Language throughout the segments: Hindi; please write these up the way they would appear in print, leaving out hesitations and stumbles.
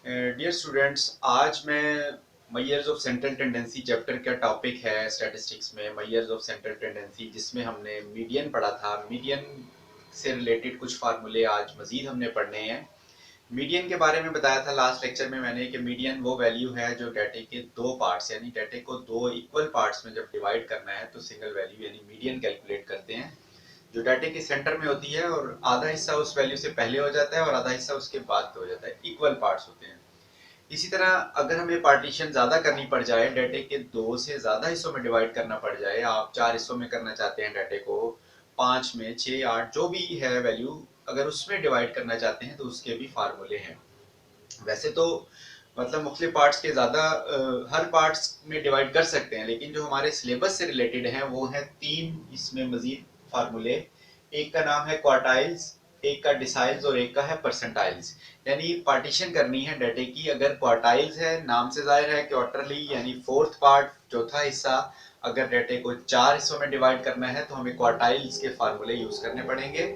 डियर स्टूडेंट्स, आज मैं measures of central tendency chapter का टॉपिक है स्टैटिस्टिक्स में मेजर्स ऑफ सेंट्रल टेंडेंसी, जिसमें हमने मीडियन पढ़ा था। मीडियन से रिलेटेड कुछ फार्मूले आज मजीद हमने पढ़ने हैं। मीडियन के बारे में बताया था लास्ट लेक्चर में मैंने कि मीडियन वो वैल्यू है जो डाटे के दो पार्ट्स यानी डाटे को दो इक्वल पार्ट्स में जब डिवाइड करना है तो सिंगल वैल्यू यानी मीडियन कैलकुलेट करते हैं, जो डाटे के सेंटर में होती है और आधा हिस्सा उस वैल्यू से पहले हो जाता है और आधा हिस्सा उसके बाद हो जाता है। इक्वल पार्ट्स होते हैं। इसी तरह अगर हमें पार्टीशन ज्यादा करनी पड़ जाए, डाटे के दो से ज्यादा हिस्सों में डिवाइड करना पड़ जाए, आप चार हिस्सों में करना चाहते हैं डाटे को, पांच में, छह, आठ, जो भी है वैल्यू, अगर उसमें डिवाइड करना चाहते हैं तो उसके भी फार्मूले हैं। वैसे तो मतलब मुख्तलिफ पार्ट्स के ज्यादा हर पार्ट्स में डिवाइड कर सकते हैं, लेकिन जो हमारे सिलेबस से रिलेटेड है वो है तीन इसमें मजीद फार्मूले। एक का नाम है क्वार्टाइल्स, एक का डिसाइल्स और एक का है परसेंटाइल्स। यानी पार्टीशन करनी है डाटे की। अगर क्वार्टाइल्स है, नाम से जाहिर है, क्वार्टरली यानी फोर्थ पार्ट, चौथा हिस्सा। अगर डाटे को चार हिस्सों में डिवाइड करना है तो हमें क्वार्टाइल्स के फार्मूले यूज करने पड़ेंगे।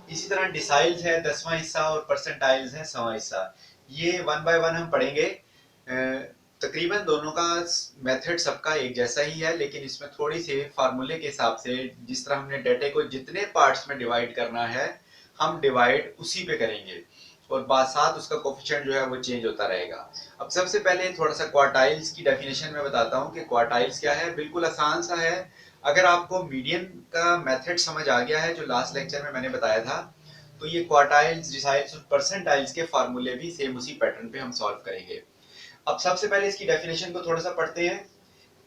इसी तरह डिसाइल्स है दसवां हिस्सा और परसेंटाइल्स है सवां हिस्सा। ये वन बाय वन हम पढ़ेंगे। तकरीबन दोनों का मेथड सबका एक जैसा ही है, लेकिन इसमें थोड़ी सी फार्मूले के हिसाब से जिस तरह हमने डाटे को जितने पार्ट्स में डिवाइड करना है हम डिवाइड उसी पे करेंगे, और बाद साथ उसका कोफिशिएंट जो है वो चेंज होता रहेगा। अब सबसे पहले थोड़ा सा क्वार्टाइल्स की डेफिनेशन में बताता हूँ कि क्वार्टाइल्स क्या है। बिल्कुल आसान सा है। अगर आपको मीडियन का मेथड समझ आ गया है जो लास्ट लेक्चर में मैंने बताया था, तो ये क्वार्टाइल्स, डिसाइल्स और परसेंटाइल्स के फार्मूले भी सेम उसी पैटर्न पे हम सॉल्व करेंगे। अब सबसे पहले इसकी डेफिनेशन को थोड़ा सा पढ़ते हैं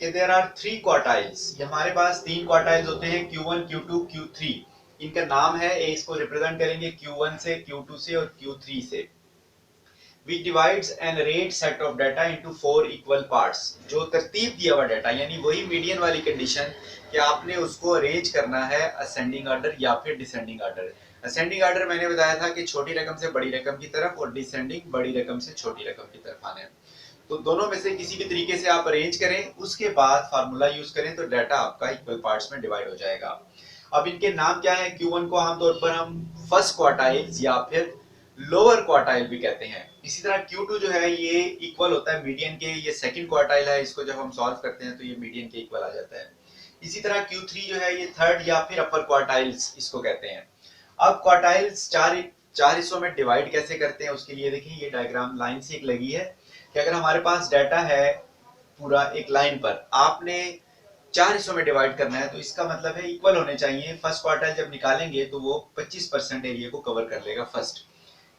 कि देयर आर थ्री क्वार्टाइल्स। हमारे पास तीन क्वार्टाइल्स होते हैं, Q1, Q2, Q3। इनका नाम है, इसको रिप्रेजेंट करेंगे Q1 से, Q2 से और Q3 से। which divides an arrayed set of data into four equal parts। जो तरतीब दिया हुआ डाटा, यानी वही मीडियन वाली कंडीशन कि आपने उसको अरेंज करना है असेंडिंग ऑर्डर या फिर डिसेंडिंग ऑर्डर। असेंडिंग ऑर्डर मैंने बताया था कि छोटी रकम से बड़ी रकम की तरफ, और डिसेंडिंग बड़ी रकम से छोटी रकम की तरफ आने। तो दोनों में से किसी भी तरीके से आप अरेंज करें, उसके बाद फार्मूला यूज करें तो डाटा आपका इक्वल पार्ट्स में डिवाइड हो जाएगा। अब इनके नाम क्या है? Q1 को आमतौर पर हम फर्स्ट क्वार्टाइल्स या फिर लोअर क्वार्टाइल भी कहते हैं। इसी तरह Q2 जो है ये इक्वल होता है मीडियन के, ये सेकंड क्वार्टाइल है, इसको जब हम सॉल्व करते हैं तो ये मीडियन के इक्वल आ जाता है। इसी तरह Q3 जो है ये थर्ड या फिर अपर क्वार्टाइल्स इसको कहते हैं। अब क्वार्टाइल्स चार चार हिस्सों में डिवाइड कैसे करते हैं उसके लिए देखिए, ये डायग्राम लाइन से एक लगी है कि अगर हमारे पास डाटा है पूरा एक लाइन पर, आपने चार हिस्सों में डिवाइड करना है, तो इसका मतलब है इक्वल होने चाहिए। फर्स्ट क्वार्टाइल जब निकालेंगे तो वो 25% एरिया को कवर कर लेगा फर्स्ट।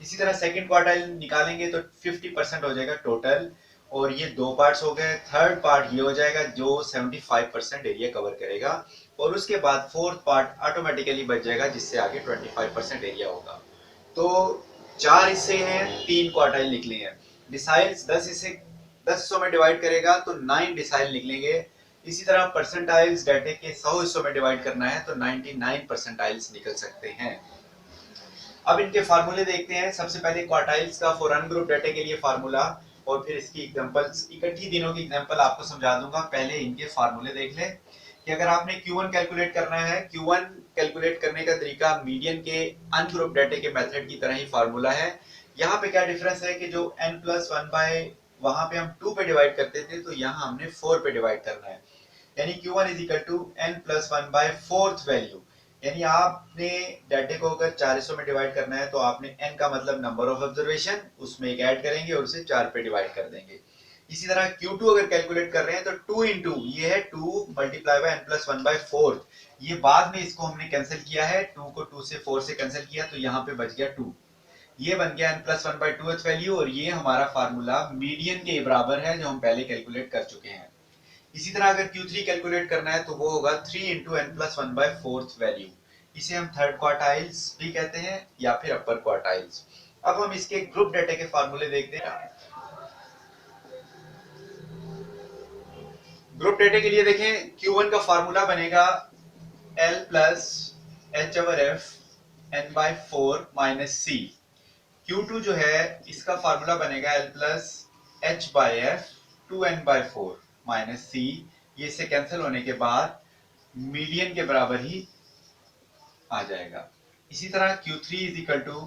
इसी तरह सेकंड क्वार्टाइल निकालेंगे तो 50% हो जाएगा टोटल, और ये दो पार्ट्स हो गए। थर्ड पार्ट ये हो जाएगा जो 75% एरिया कवर करेगा, और उसके बाद फोर्थ पार्ट ऑटोमेटिकली बच जाएगा जिससे आगे 25% एरिया होगा। तो चार हिस्से हैं, तीन क्वार्टाइल निकले हैं। डिसाइल्स 10 हिस्सों में डिवाइड करेगा तो 9 डिसाइल निकलेंगे। इसी तरह परसेंटाइल्स डाटे के 100 हिस्सों में डिवाइड करना है तो 99 परसेंटाइल्स निकल सकते हैं। अब इनके फार्मूले देखते हैं। सबसे पहले क्वार्टाइल्स का फॉर अनग्रुप डाटा के लिए फार्मूला, और फिर इसकी एग्जांपल्स, इकट्ठी दिनों की एग्जांपल आपको समझा दूंगा। पहले इनके फार्मूले देख लें कि अगर आपने Q1 कैलकुलेट करना है, Q1 कैलकुलेट करने का तरीका मीडियन के अनग्रुप डाटा के मेथड की तरह ही फार्मूला है। यहाँ पे क्या डिफरेंस है कि जो n+1 बाय वहां पे हम 2 पे डिवाइड करते थे, तो यहाँ हमने 4 पे डिवाइड करना है। यानी Q1 is equal to n+1 by fourth value. यानी आपने डाटे को अगर 4 हिस्सों में डिवाइड करना है तो आपने n का मतलब नंबर ऑफ ऑब्जर्वेशन, उसमें एक ऐड करेंगे और उसे 4 पे डिवाइड कर देंगे। इसी तरह Q2 अगर कैलकुलेट कर रहे हैं तो 2 इंटू ये है 2 multiply by n+1 by fourth. ये बाद में इसको हमने कैंसिल किया है, 2 को 2 से 4 से कैंसिल किया तो यहाँ पे बच गया 2। ये बन गया n+1 बाय 2th वैल्यू, और ये हमारा फार्मूला मीडियन के बराबर है जो हम पहले कैलकुलेट कर चुके हैं। इसी तरह अगर Q3 कैलकुलेट करना है तो वो होगा 3 into n+1 by fourth value. इसे हम थर्ड क्वार्टाइल्स भी कहते हैं या फिर अपर क्वार्टाइल्स। अब हम इसके ग्रुप डाटा के फार्मूले देखते हैं। ग्रुप डाटा के लिए देखें, Q1 का फार्मूला बनेगा L plus H over F N by 4 minus C. Q2 जो है इसका फार्मूला बनेगा L plus H by F 2n by 4 minus C. ये इससे कैंसिल होने के बाद मीडियन के बराबर ही आ जाएगा। इसी तरह Q3 is equal to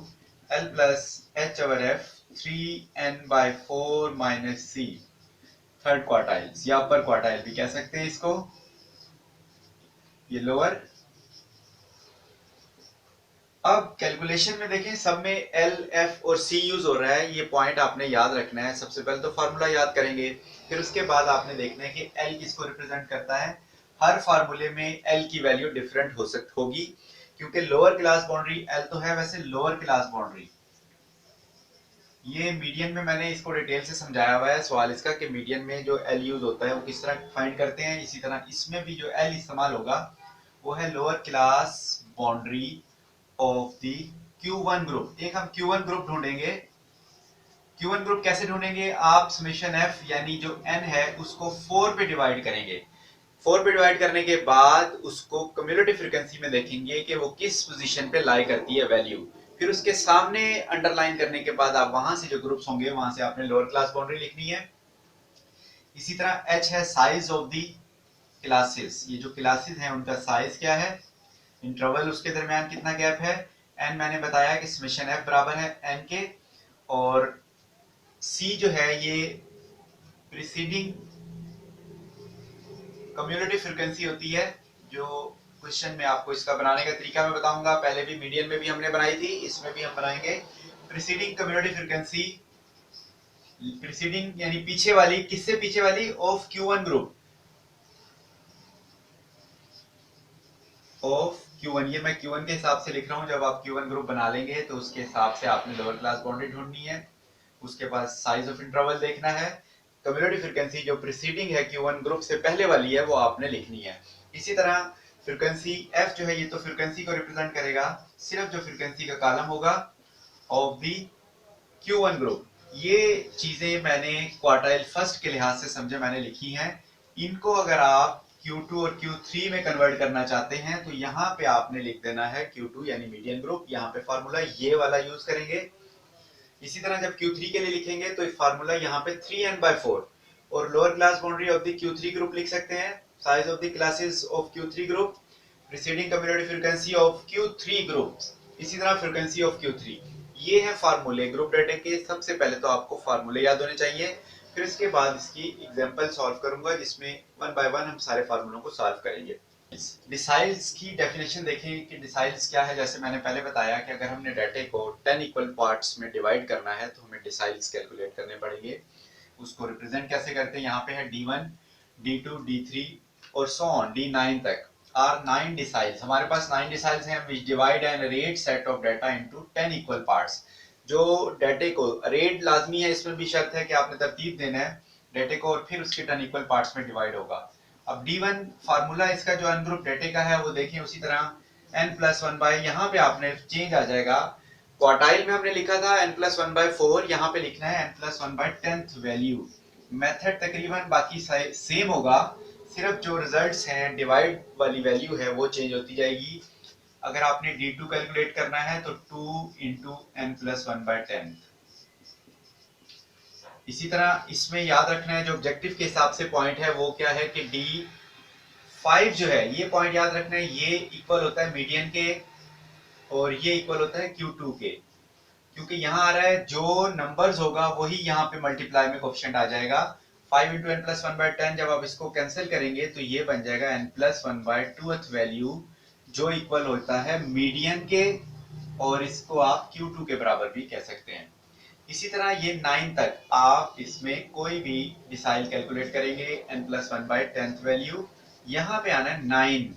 L plus H over F 3n/4 minus C, third quartiles या अपर क्वार्टाइल भी कह सकते हैं इसको, ये लोअर। अब कैलकुलेशन में देखें सब में एल, एफ और सी यूज हो रहा है, ये पॉइंट आपने याद रखना है। सबसे पहले तो फार्मूला याद करेंगे, फिर उसके बाद आपने देखना है कि एल किसको रिप्रेजेंट करता है। हर फार्मूले में एल की वैल्यू डिफरेंट होगी, क्योंकि लोअर क्लास बाउंड्री एल तो है, वैसे लोअर क्लास बाउंड्री ये मीडियन में मैंने इसको डिटेल से समझाया हुआ है सवाल इसका कि मीडियन में जो एल यूज होता है वो किस तरह फाइंड करते हैं। इसी तरह इसमें भी जो एल इस्तेमाल होगा वो है lower class boundary of the Q1 group. एक हम Q1 ग्रुप ढूंढेंगे। Q1 ग्रुप कैसे ढूंढेंगे, आप समेशन F यानी जो n है उसको 4 पे डिवाइड करेंगे। 4 पे डिवाइड करने के बाद उसको कम्युलेटिव फ्रीक्वेंसी में देखेंगे कि वो किस पोजीशन पे लाई करती है वैल्यू। फिर उसके सामने अंडरलाइन करने के बाद आप वहां से जो ग्रुप्स होंगे वहां से आपने लोअर क्लास बाउंड्री लिखनी है। इसी तरह H है साइज ऑफ दी क्लासेस, ये जो क्लासेस हैं उनका साइज क्या है, इंटरवल उसके दरमियान कितना गैप है। n मैंने बताया कि समेशन f बराबर है n के, और c जो है ये प्रीसीडिंग कम्युलेटिव फ्रीक्वेंसी होती है। जो क्वेश्चन में आपको इसका बनाने का तरीका मैं बताऊंगा, पहले भी मीडियन में भी हमने बनाई थी, इसमें भी हम बनाएंगे। प्रीसीडिंग कम्युलेटिव फ्रीक्वेंसी, प्रीसीडिंग यानी पीछे वाली, किससे पीछे वाली, of Q1 group, of Q1। ये मैं Q1 के हिसाब से लिख रहा हूं, जब आप Q1 ग्रुप बना लेंगे तो उसके हिसाब से आपने लोअर क्लास बाउंड्री ढूंढनी है। उसके बाद साइज ऑफ इंटरवल देखना है, कम्युलेटिव फ्रीक्वेंसी जो प्रीसीडिंग है Q1 ग्रुप से पहले वाली है वो आपने लिखनी है। इसी तरह फ्रीक्वेंसी F जो है ये तो फ्रीक्वेंसी को रिप्रेजेंट करेगा, सिर्फ जो फ्रीक्वेंसी का कॉलम होगा ऑफ दी Q1 ग्रुप। ये चीजें मैंने क्वार्टाइल फर्स्ट के लिहाज से समझे मैंने लिखी हैं। इनको अगर आप Q2 और Q3 में कन्वर्ट करना चाहते हैं तो यहाँ पे आपने लिख देना है Q2 यानी मीडियन ग्रुप, यहाँ पे फार्मूला ये वाला यूज करेंगे। इसी तरह जब Q3 के लिए लिखेंगे तो फार्मूला यहाँ पे 3n/4 और lower class boundary of the Q3 group लिख सकते हैं, size of the classes of Q3 group, preceding cumulative frequency of Q3 group, इसी तरह फ्रीक्वेंसी ऑफ Q3। ये है फार्मूले ग्रुप डाटा के। सबसे पहले तो आपको फार्मूले याद होने चाहिए, फिर इसके बाद इसकी एग्जांपल सॉल्व करूंगा जिसमें वन बाय वन हम सारे फार्मूलों को सॉल्व करेंगे। डिसाइल्स की डेफिनेशन देखें कि डिसाइल्स क्या है। जैसे मैंने पहले बताया कि अगर हमने डाटे को 10 इक्वल पार्ट्स में डिवाइड करना है तो हमें डिसाइल्स कैलकुलेट करने पड़ेंगे। उसको रिप्रेजेंट कैसे करते हैं, यहाँ पे है D1, D2, D3 और सो ऑन D9 तक आर 9 डिसाइल्स। हमारे पास 9 डिसाइल्स हैं which divide an arrayed set of data into 10 equal parts. जो डाटे को अरेड लाजमी है, इसमें भी शर्त है कि आपने तरतीब देना है डाटे को और फिर उसके 10 इक्वल पार्ट्स में डिवाइड होगा। अब D1 फार्मूला इसका जो अनग्रुप डाटे का है वो देखें, उसी तरह n+1/, यहाँ पे आपने चेंज आ जाएगा। क्वार्टाइल में हमने लिखा था n+1/4, यहाँ पे लिखना है n+1/10th वैल्यू। मेथड तकरीबन बाकी सेम होगा, सिर्फ जो रिजल्ट्स हैं डिवाइड वाली वैल्यू है वो चेंज होती जाएगी। अगर आपने D2 कैलकुलेट करना है तो 2 into n+1/10। इसी तरह इसमें याद रखना है जो ऑब्जेक्टिव के हिसाब से पॉइंट है वो क्या है कि D5 जो है, ये पॉइंट याद रखना है, ये इक्वल होता है मीडियन के और ये इक्वल होता है Q2 के। क्योंकि यहाँ आ रहा है जो नंबर्स होगा वही यहाँ पे मल्टीप्लाई में कोफिशिएंट आ जाएगा। 5 into n+1/10 जब आप इसको कैंसिल करेंगे तो ये बन जाएगा n+1/2th वैल्यू, जो इक्वल होता है मीडियन के, और इसको आप Q2 के बराबर भी कह सकते हैं। इसी तरह ये 9 तक आप इसमें कोई भी डिसाइल कैलकुलेट करेंगे n+1/10th वैल्यू, यहाँ पे आना है 9।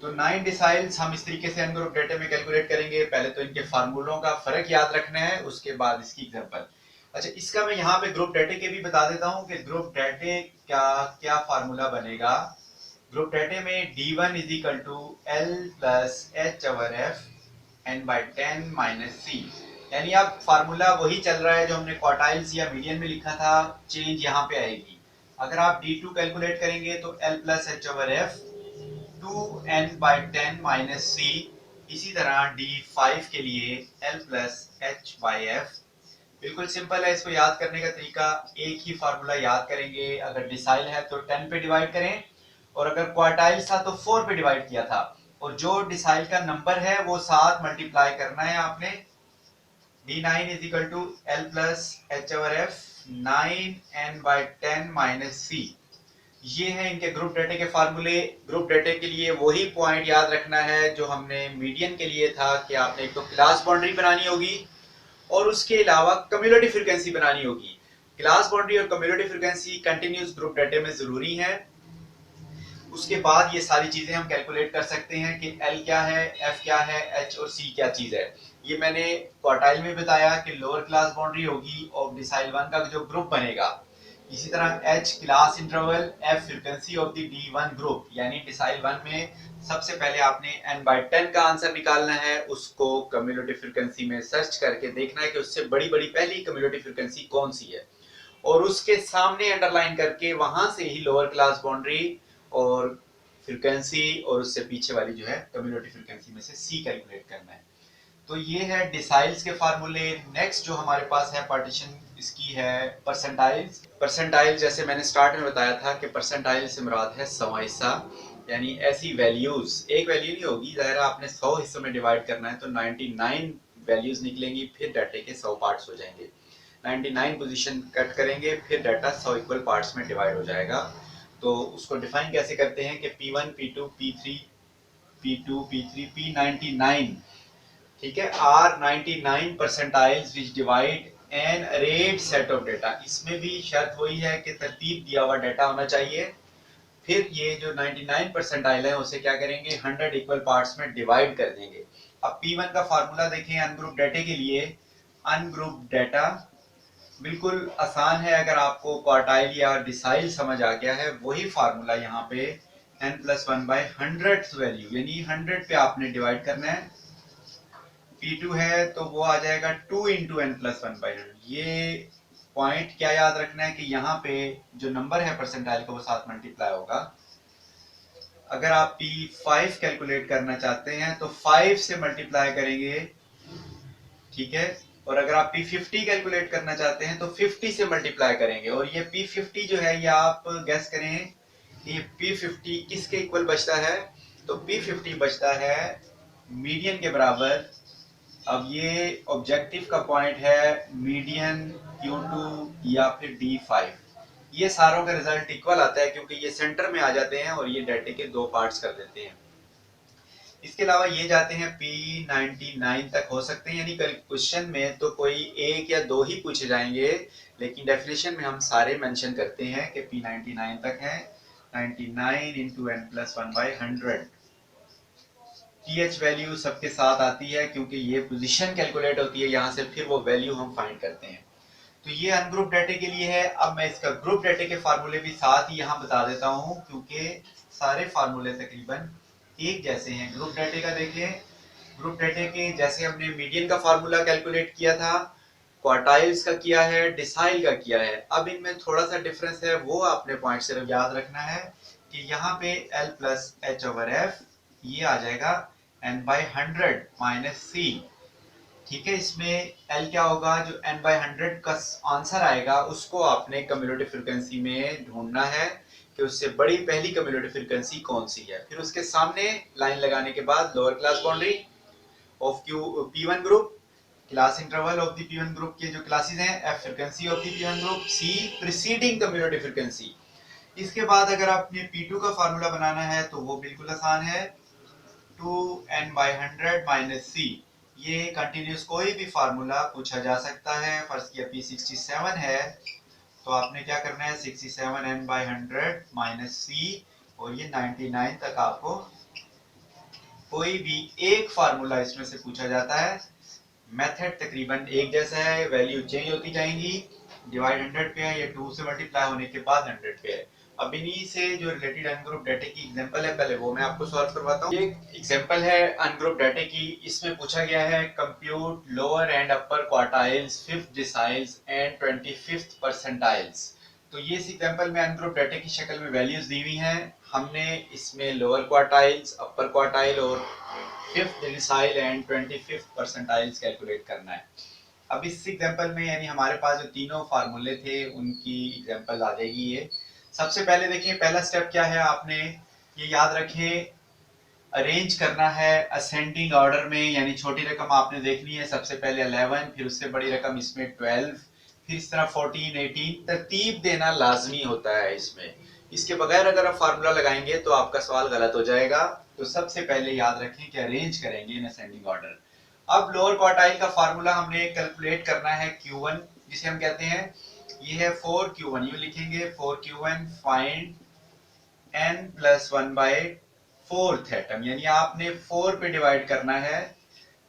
तो 9 डिसाइल्स हम इस तरीके से n ग्रुप डाटा में कैलकुलेट करेंगे। पहले तो इनके फार्मूलों का फर्क याद रखना है, उसके बाद इसकी एग्जांपल। अच्छा, इसका मैं यहाँ पे ग्रुप डाटे के भी बता देता हूँ कि ग्रुप डाटे का क्या फार्मूला बनेगा। ग्रुप डाटे में D1 is equal to L plus H/F n/10 minus C, यानी अब फार्मूला वही चल रहा है जो हमने क्वार्टाइल्स या मीडियन में लिखा था, चेंज यहाँ पे आएगी। अगर आप D2 कैलकुलेट करेंगे तो L plus H/F 2n/10 minus C। इसी तरह D5 के लिए L प्लस H/F। बिल्कुल सिंपल है, इसको याद करने का तरीका, एक ही फार्मूला याद करेंगे। अगर डिसाइल है तो 10 पे डिवाइड करें, और अगर क्वार्टाइल्स था तो 4 पे डिवाइड किया था, और जो डिसाइल का नंबर है वो 7 मल्टीप्लाई करना है आपने D9 is equal to L plus H over F 9n/10 minus C। ये है इनके ग्रुप डेटा के फार्मूले। ग्रुप डेटा के लिए वही पॉइंट याद रखना है जो हमने मीडियन के लिए था कि आपने एक तो क्लास बाउंड्री बनानी होगी और उसके अलावा कम्युलेटिव फ्रीक्वेंसी बनानी होगी। क्लास बाउंड्री और cumulative frequency continuous group data में जरूरी है। उसके बाद ये सारी चीजें हम कैलकुलेट कर सकते हैं कि L क्या है, F क्या है, H और C क्या चीज है। ये मैंने क्वार्टाइल में बताया कि लोअर क्लास बाउंड्री होगी और डिसाइल 1 का जो ग्रुप बनेगा। इसी तरह H class interval, F frequency of the D1 group, यानी डिसाइल 1 में सबसे पहले आपने n/10 का आंसर निकालना है, उसको कम्युलेटिव फ्रीक्वेंसी में सर्च करके देखना है कि उससे बड़ी बड़ी पहली कम्युलेटिव फ्रीक्वेंसी कौन सी है और उसके सामने अंडरलाइन करके वहां से ही लोअर क्लास बाउंड्री और फ्रीक्वेंसी और उससे पीछे वाली जो है कम्युलेटिव फ्रीक्वेंसी में से सी कैलकुलेट करना है। तो ये है डिसाइल्स के फार्मूले। नेक्स्ट जो हमारे पास है पार्टीशन इसकी है परसेंटाइल्स। परसेंटाइल जैसे मैंने स्टार्ट में बताया था कि परसेंटाइल से मुराद है 100वां हिस्सा, यानी ऐसी वैल्यूज, एक वैल्यू नहीं होगी, ज़ाहिर आपने 100 हिस्सों में डिवाइड करना है तो 99 वैल्यूज निकलेंगी, फिर डाटे के 100 पार्ट्स हो जाएंगे। 99 पोजीशन कट करेंगे, फिर डाटा 100 इक्वल पार्ट्स में डिवाइड हो जाएगा। तो उसको डिफाइन कैसे करते हैं कि P1 P2 P3 P2 P3 P99, ठीक है, are 99 percentiles which divide an arrayed set of data. इसमें भी शर्त वही है कि तरतीब दिया हुआ डाटा होना चाहिए। फिर ये जो 99 परसेंटाइल है उसे क्या करेंगे, 100 इक्वल पार्ट्स में डिवाइड कर देंगे। अब P1 का फार्मूला देखें अनग्रुप डाटा के लिए। अनग्रुप डाटा बिल्कुल आसान है, अगर आपको क्वार्टाइल या डिसाइल समझ आ गया है, वही फार्मूला यहाँ पे n+1/100 वैल्यू यानी 100 पे आपने डिवाइड करना है। P2 है तो वो आ जाएगा 2 इंटू n+1/100। ये पॉइंट क्या याद रखना है कि यहाँ पे जो नंबर है परसेंटाइल का वो साथ मल्टीप्लाई होगा। अगर आप P5 कैलकुलेट करना चाहते हैं तो 5 से मल्टीप्लाई करेंगे, ठीक है, और अगर आप P50 कैलकुलेट करना चाहते हैं तो 50 से मल्टीप्लाई करेंगे। और ये P50 जो है ये आप गेस करें कि P50 किसके इक्वल बचता है, तो P50 बचता है मीडियन के बराबर। अब ये ऑब्जेक्टिव का पॉइंट है मीडियन Q2 या फिर D5। ये सारों का रिजल्ट इक्वल आता है क्योंकि ये सेंटर में आ जाते हैं और ये डाटे के दो पार्ट्स कर देते हैं। इसके अलावा ये जाते हैं P99 तक हो सकते हैं, यानी कल क्वेश्चन में तो कोई एक या दो ही पूछे जाएंगे, लेकिन डेफिनेशन में हम सारे मेंशन करते हैं कि P99 तक है। 99 इंटू n+1/100। TH वैल्यू सबके साथ आती है क्योंकि ये पोजीशन कैलकुलेट होती है, यहाँ से फिर वो वैल्यू हम फाइंड करते हैं। तो ये अनग्रुप डाटे के लिए है। अब मैं इसका ग्रुप डाटे के फार्मूले भी साथ ही यहाँ बता देता हूँ क्योंकि सारे फार्मूले तकरीबन एक जैसे हैं। ग्रुप डाटे का देखें, ग्रुप डाटे के जैसे हमने मीडियन का फार्मूला कैलकुलेट किया था, क्वार्टाइल्स का किया है, डिसाइल का किया है। अब इनमें थोड़ा सा डिफरेंस है, वो आपने पॉइंट सिर्फ याद रखना है कि यहाँ पे L plus H over F ये आ जाएगा n/100 माइनस C, ठीक है। इसमें L क्या होगा, जो n/100 का आंसर आएगा उसको आपने कम्युलेटिव फ्रीक्वेंसी में ढूंढना है कि उससे बड़ी पहली कम्युलेटिव फ्रीक्वेंसी कौन सी है। फिर उसके सामने लाइन लगाने के बाद lower class boundary of P1 group, class interval of the P1 group के जो क्लासेस हैं, F frequency of the P1 group, C preceding cumulative frequency. इसके बाद अगर आपने P2 का फार्मूला बनाना है तो वो बिल्कुल आसान है, 2n/100 माइनस C। ये कंटिन्यूस कोई भी फार्मूला पूछा जा सकता है। फर्ज किया P67 है तो आपने क्या करना है, 67n/100 माइनस C और ये 99 तक आपको कोई भी एक फार्मूला इसमें से पूछा जाता है। मेथड तकरीबन एक जैसा है, वैल्यू चेंज होती जाएंगी। डिवाइड 100 पे है, ये 2 से मल्टीप्लाई होने के बाद 100 पे है। अब इन्हीं से जो रिलेटेड अनग्रुप डाटा की एग्जांपल है, पहले वो मैं आपको सॉल्व करवाता हूँ। ये एग्जांपल है अनग्रुप डाटा की। इसमें पूछा गया है compute lower and upper quartiles, fifth deciles and 25th percentiles. तो ये इस एग्जांपल में अनग्रुप डाटा की शक्ल में वैल्यूज दी हुई हैं। हमने इसमें लोअर क्वार्टाइल्स, अपर क्वार्टाइल और fifth decile and 25th percentiles calculate करना है। अब इस एग्जांपल में यानी हमारे पास जो तीनों फार्मूले थे उनकी एग्जांपल आ जाएगी। ये सबसे पहले देखिए पहला स्टेप क्या है, आपने ये याद रखें अरेंज करना है असेंडिंग ऑर्डर में, यानी छोटी रकम आपने देखनी है सबसे पहले 11, फिर उससे बड़ी रकम इसमें 12, फिर इस तरह 14, 18, तरतीब देना लाजमी होता है इसमें। इसके बगैर अगर आप फार्मूला लगाएंगे तो आपका सवाल गलत हो जाएगा। तो सबसे पहले याद रखें कि अरेंज करेंगे इन असेंडिंग ऑर्डर। अब लोअर क्वार्टाइल का फार्मूला हमने कैलकुलेट करना है Q1, जिसे हम कहते हैं, ये है 4Q1, यूं लिखेंगे 4Q1 find n plus 1 by fourth atom, यानी आपने 4 पे डिवाइड करना है।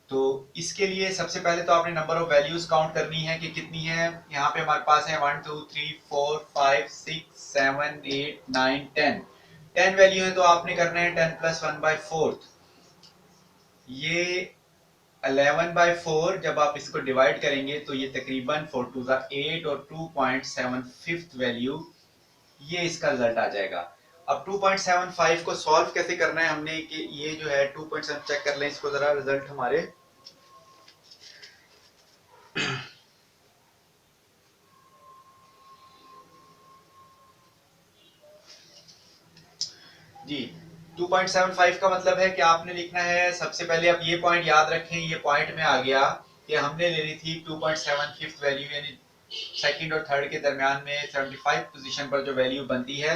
तो इसके लिए सबसे पहले तो आपने नंबर ऑफ वैल्यूज काउंट करनी है कि कितनी है। यहाँ पे हमारे पास है 1 2 3 4 5 6 7 8 9 10, 10 वैल्यू है, तो आपने करना है 10 प्लस 1 बाय फोर्थ। ये 11 बाय 4 जब आप इसको डिवाइड करेंगे तो ये तकरीबन 4 टू 8 और 2.75 वैल्यू, ये इसका रिजल्ट आ जाएगा। अब 2.75 को सॉल्व कैसे करना है हमने, कि ये जो है 2.7 चेक कर लें इसको जरा, रिजल्ट हमारे जी 2.75 का मतलब है कि आपने लिखना है, सबसे पहले आप ये पॉइंट याद रखें, ये पॉइंट में आ गया कि हमने ले ली थी 2.75 वैल्यू, यानी सेकंड और थर्ड के दरमियान में 75 पोजीशन पर जो वैल्यू बनती है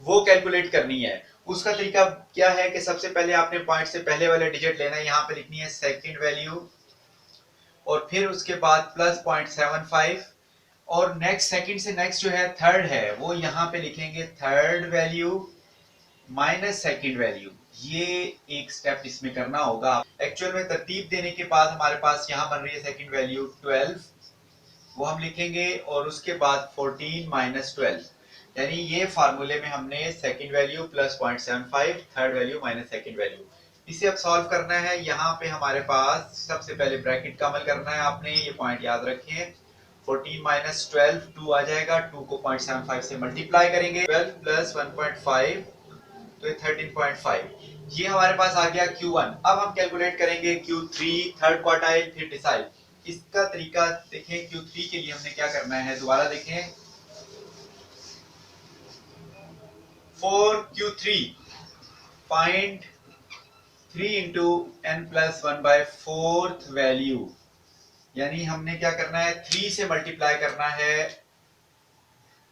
वो कैलकुलेट करनी है। उसका तरीका क्या है कि सबसे पहले आपने पॉइंट से पहले वाले डिजिट लेना है, यहाँ पे लिखनी है सेकंड वैल्यू, और फिर उसके बाद प्लस 0.75, और नेक्स्ट सेकंड से नेक्स्ट जो है थर्ड है वो यहाँ पे लिखेंगे third value minus second value. ये एक स्टेप इसमें करना होगा। एक्चुअल में तरतीब देने के बाद हमारे पास यहाँ बन रही है सेकंड वैल्यू 12, वो हम लिखेंगे, और उसके बाद 14 माइनस 12, यानी ये फार्मूले में हमने second value plus 0.75, third value minus second value, इसे अब सॉल्व करना है। यहाँ पे हमारे पास सबसे पहले ब्रैकेट का अमल करना है आपने, ये पॉइंट याद रखें। 14 माइनस 12 2 आ जाएगा, 2 को 0.75 से मल्टीप्लाई करेंगे, 12 प्लस 1.5 तो ये 13.5, ये हमारे पास आ गया Q1। अब हम कैलकुलेट करेंगे Q3 थर्ड क्वार्टाइल फिर डिसाइल। इसका तरीका देखें, Q3 के लिए हमने क्या करना है, दोबारा देखें 4Q3 find 3 into n plus 1 bye fourth value, यानी हमने क्या करना है 3 से मल्टीप्लाई करना है।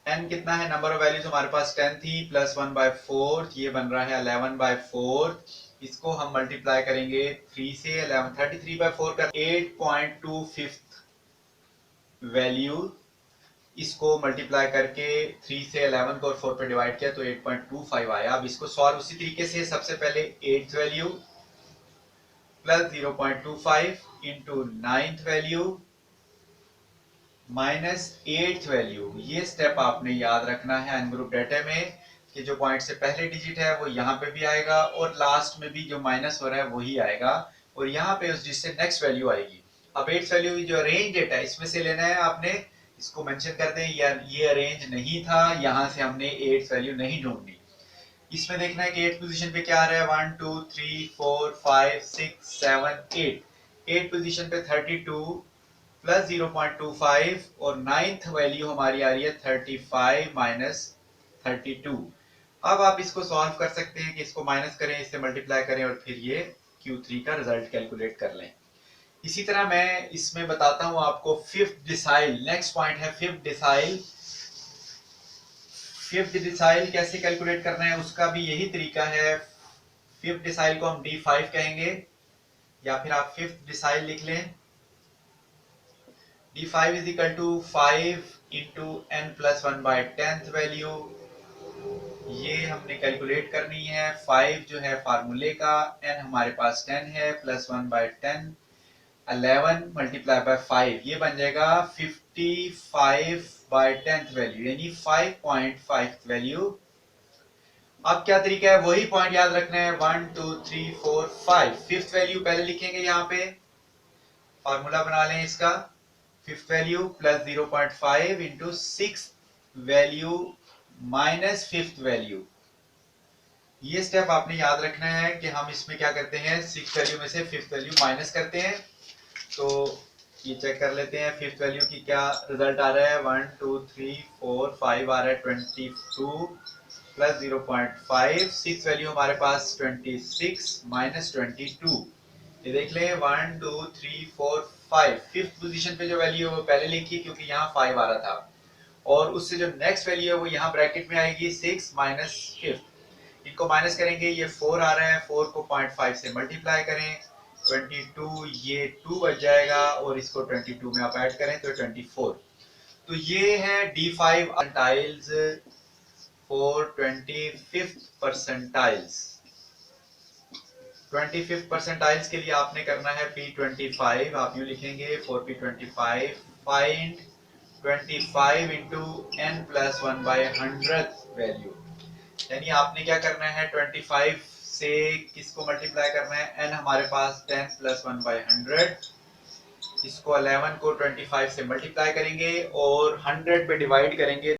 n कितना है, नंबर ऑफ वैल्यूज हमारे पास 10 थी, प्लस 1 बाय फोर्थ, ये बन रहा है 11 बाय फोर्थ। इसको हम मल्टीप्लाई करेंगे 3 से, 11 33 बाय 4 का 8.25 वैल्यू, इसको मल्टीप्लाई करके 3 से 11 को और 4 पे डिवाइड किया तो 8.25 आया। अब इसको सॉल्व उसी तरीके से, सबसे पहले 8th value plus 0.25 into 9th value minus 8th value. ये स्टेप आपने याद रखना है अनग्रुप डेटा में, कि जो पॉइंट से पहले डिजिट है वो यहाँ पे भी आएगा, और लास्ट में भी जो माइनस हो रहा है वही आएगा, और यहाँ पे उस जिससे नेक्स्ट वैल्यू आएगी। अब 8th वैल्यू जो अरेंज डेटा है इसमें से लेना है आपने, इसको मेंशन कर दें, यार ये अरेंज नहीं था, यहाँ से हमने 8th वैल्यू नहीं ढूंढनी। इसमें देखना है कि 8th पोजीशन पे क्या आ रहा है, 1 2 3 4 5 6 7 8, 8th पोजीशन पे 32 प्लस 0.25, और 9th वैल्यू हमारी आ रही है 35 माइनस 32। अब आप इसको सॉल्व कर सकते हैं कि इसको माइनस करें, इससे मल्टीप्लाई करें, और फिर ये Q3 का रिजल्ट कैलकुलेट कर लें। इसी तरह मैं इसमें बताता हूं आपको फिफ्थ डिसाइल, नेक्स्ट पॉइंट है फिफ्थ डिसाइल। फिफ्थ डिसाइल कैसे कैलकुलेट करना है उसका भी यही तरीका है। फिफ्थ डिसाइल को हम D5 कहेंगे, या फिर आप फिफ्थ डिसाइल लिख लें। D5 is equal to 5 into n plus 1 by 10th value, ये हमने कैलकुलेट करनी है। 5 जो है फार्मूले का, n हमारे पास 10 है, प्लस 1 by 10, 11 मल्टीप्लाई बाय 5, ये बन जाएगा 55 by 10th वैल्यू, यानी 5.5 वैल्यू। अब क्या तरीका है, वही पॉइंट याद रखना है, 1 2 3 4 5, फिफ्थ वैल्यू पहले लिखेंगे, यहाँ पे फार्मूला बना लें इसका, fifth value plus 0.5 into six value minus fifth value. ये स्टेप आपने याद रखना है कि हम इसमें क्या करते हैं, सिक्स वैल्यू में से फिफ्थ वैल्यू माइनस करते हैं। तो ये चेक कर लेते हैं फिफ्थ वैल्यू की क्या रिजल्ट आ रहा है, 1 2 3 4 5 आ रहा है 22, प्लस 0.5, 6 वैल्यू हमारे पास 26 माइनस 22। ये देख लें 1 2 3 4 5, फिफ्थ पोजीशन पे जो वैल्यू है वो पहले लिखी क्योंकि यहाँ 5 आ रहा था, और उससे जो नेक्स्ट वैल्यू है वो यहाँ ब्रैकेट में आएगी 6 माइनस फिफ्थ। इनको माइनस करेंगे, ये 4 आ रहा है, 4 को 0.5 से मल्टीप्लाई करें, 22 ये 2 बच जाएगा, और इसको 22 में आप ऐड करें तो 24। तो ये है D5 percentiles for 25th percentiles. 25th percentiles के लिए आपने करना है P25, आप यूं लिखेंगे for P25 find 25 into n plus 1/100th value. यानी आपने क्या करना है, 25 से किसको मल्टीप्लाई करना है, n हमारे पास 10 प्लस 1/100, इसको 11 को 25 से मल्टीप्लाई करेंगे और 100 पे डिवाइड करेंगे